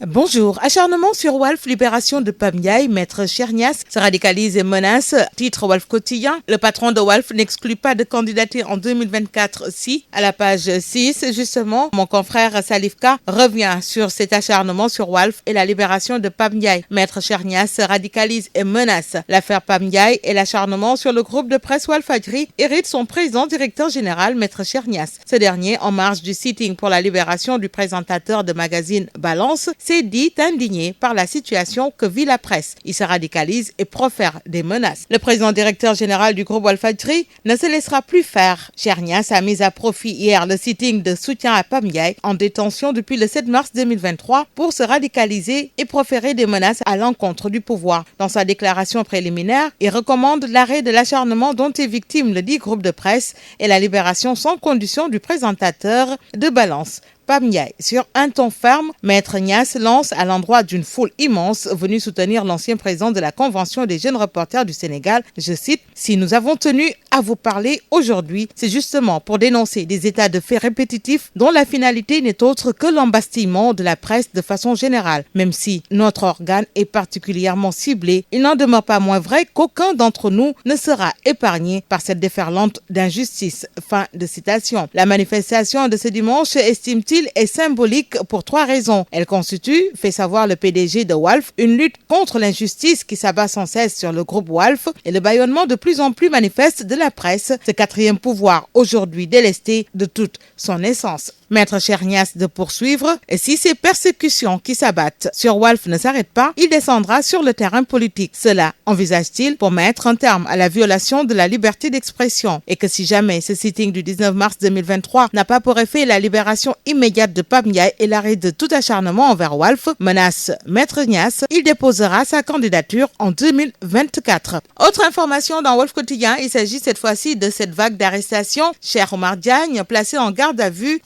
Bonjour. Acharnement sur Walf, libération de Pape Ndiaye, maître Chernias se radicalise et menace. Titre Walf Quotidien. Le patron de Walf n'exclut pas de candidater en 2024 si, à la page 6, justement, mon confrère Salifka revient sur cet acharnement sur Walf et la libération de Pape Ndiaye. Maître Chernias se radicalise et menace. L'affaire Pape Ndiaye et l'acharnement sur le groupe de presse Walfadjri hérite son président directeur général, maître Chernias. Ce dernier, en marge du sitting pour la libération du présentateur de magazine Balance, s'est dit indigné par la situation que vit la presse. Il se radicalise et profère des menaces. Le président directeur général du groupe Walfadjri ne se laissera plus faire. Chernias a mis à profit hier le sitting de soutien à Pape Ndiaye, en détention depuis le 7 mars 2023, pour se radicaliser et proférer des menaces à l'encontre du pouvoir. Dans sa déclaration préliminaire, il recommande l'arrêt de l'acharnement dont est victime le dit groupe de presse et la libération sans condition du présentateur de Balance, Pape Ndiaye. Sur un ton ferme, maître Niasse lance à l'endroit d'une foule immense venue soutenir l'ancien président de la Convention des jeunes reporters du Sénégal, je cite, « Si nous avons tenu à vous parler aujourd'hui, c'est justement pour dénoncer des états de fait répétitifs dont la finalité n'est autre que l'embastillement de la presse de façon générale. Même si notre organe est particulièrement ciblé, il n'en demeure pas moins vrai qu'aucun d'entre nous ne sera épargné par cette déferlante d'injustice. » Fin de citation. La manifestation de ce dimanche, estime-t-il, est symbolique pour 3 raisons. Elle constitue, fait savoir le PDG de Walf, une lutte contre l'injustice qui s'abat sans cesse sur le groupe Walf et le bâillonnement de plus en plus manifeste de la presse, ce 4e pouvoir aujourd'hui délesté de toute son essence. Maître Chernias de poursuivre, et si ces persécutions qui s'abattent sur Walf ne s'arrêtent pas, il descendra sur le terrain politique. Cela envisage-t-il pour mettre un terme à la violation de la liberté d'expression, et que si jamais ce sitting du 19 mars 2023 n'a pas pour effet la libération immédiate de Pape Ndiaye et l'arrêt de tout acharnement envers Walf, menace Maître Niasse, il déposera sa candidature en 2024. Autre information dans Walf Quotidien, il s'agit cette fois-ci de cette vague d'arrestations. Cheikh Oumar Diagne, placé en garde à vue,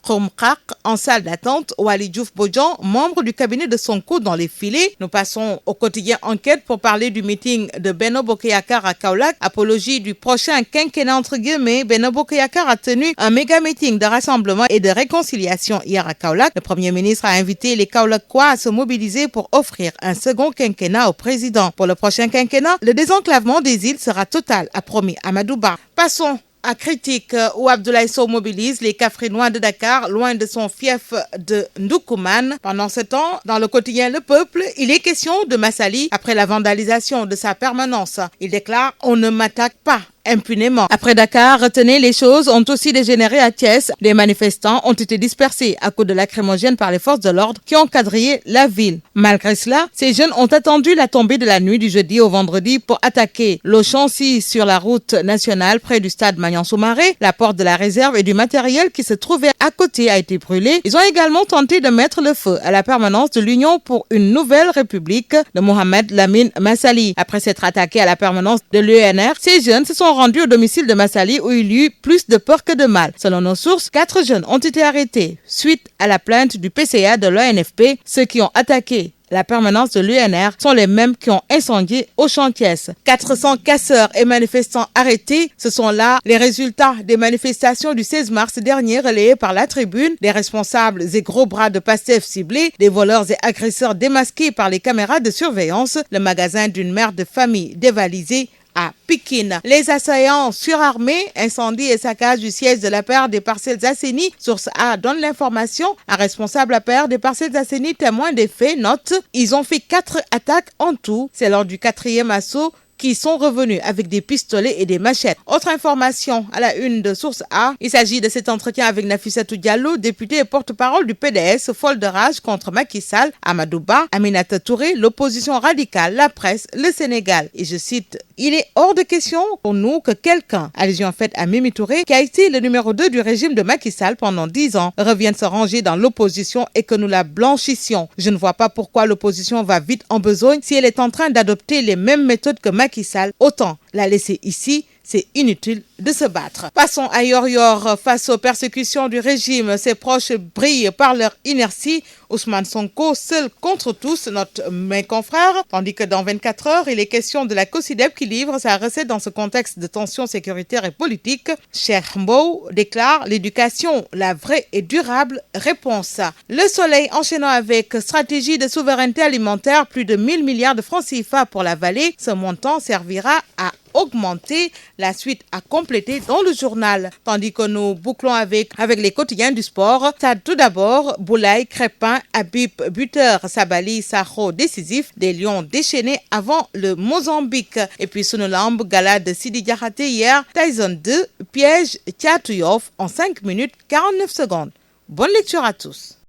en salle d'attente, Waly Diouf Bodian, membre du cabinet de Sonko dans les filets. Nous passons au quotidien Enquête pour parler du meeting de Benno Bokk Yakaar à Kaolack. Apologie du prochain quinquennat entre guillemets, Benno Bokk Yakaar a tenu un méga meeting de rassemblement et de réconciliation hier à Kaolack. Le Premier ministre a invité les Kaolackois à se mobiliser pour offrir un second quinquennat au président. Pour le prochain quinquennat, le désenclavement des îles sera total, a promis Amadou Ba. Passons à critique où Abdoulaye Sow mobilise les Kaffrinois de Dakar, loin de son fief de Ndoukoumane. Pendant ce temps, dans le quotidien Le Peuple, il est question de Massali après la vandalisation de sa permanence. Il déclare « On ne m'attaque pas ». Impunément. Après Dakar, retenez, les choses ont aussi dégénéré à Thiès. Des manifestants ont été dispersés à coups de lacrymogènes par les forces de l'ordre qui ont quadrillé la ville. Malgré cela, ces jeunes ont attendu la tombée de la nuit du jeudi au vendredi pour attaquer l'Auchancy sur la route nationale près du stade Magnan-Soumaré. La porte de la réserve et du matériel qui se trouvait à côté a été brûlée. Ils ont également tenté de mettre le feu à la permanence de l'Union pour une nouvelle république de Mohamed Lamine Massali. Après s'être attaqués à la permanence de l'UNR, ces jeunes se sont rendus au domicile de Massali où il y eut plus de peur que de mal. Selon nos sources, 4 jeunes ont été arrêtés suite à la plainte du PCA de l'ONFP. Ceux qui ont attaqué la permanence de l'UNR sont les mêmes qui ont incendié Auchan-Thiès. 400 casseurs et manifestants arrêtés, ce sont là les résultats des manifestations du 16 mars dernier relayées par la Tribune. Des responsables et gros bras de Pastef ciblés, des voleurs et agresseurs démasqués par les caméras de surveillance, le magasin d'une mère de famille dévalisé à Pikine. Les assaillants surarmés, incendie et saccage du siège de l'APR des Parcelles Assainies. Source A donne l'information. Un responsable APR des Parcelles Assainies, témoin des faits, note « Ils ont fait 4 attaques en tout. C'est lors du 4e assaut qui sont revenus avec des pistolets et des machettes. » Autre information à la une de Source A, il s'agit de cet entretien avec Nafissatou Diallo, députée et porte-parole du PDS, folle de rage contre Macky Sall, Amadou Ba, Aminata Touré, l'opposition radicale, la presse, le Sénégal. Et je cite, « Il est hors de question pour nous que quelqu'un, allusion faite à Mimi Touré, qui a été le numéro 2 du régime de Macky Sall pendant 10 ans, revienne se ranger dans l'opposition et que nous la blanchissions. Je ne vois pas pourquoi l'opposition va vite en besogne si elle est en train d'adopter les mêmes méthodes que Macky Sall. Autant la laisser ici. c'est inutile de se battre. Passons à Yor-Yor. Face aux persécutions du régime, ses proches brillent par leur inertie. Ousmane Sonko, seul contre tous, notre mes confrères. Tandis que dans 24 heures, il est question de la COSYDEP qui livre sa recette dans ce contexte de tension sécuritaire et politique. Cheikh Mbow déclare l'éducation, la vraie et durable réponse. Le Soleil enchaînant avec stratégie de souveraineté alimentaire, plus de 1000 milliards de francs CFA pour la vallée. Ce montant servira à augmenter, la suite à compléter dans le journal. Tandis que nous bouclons avec les quotidiens du sport. Ça, tout d'abord, Boulaye, Crépin, Habib, buteur, Sabali, Sakho, décisif, des Lions déchaînés avant le Mozambique. Et puis Sunulamb, gala de Sidi Diakhaté hier, Tyson 2, piège Thiatou Yoff en 5 minutes 49 secondes. Bonne lecture à tous.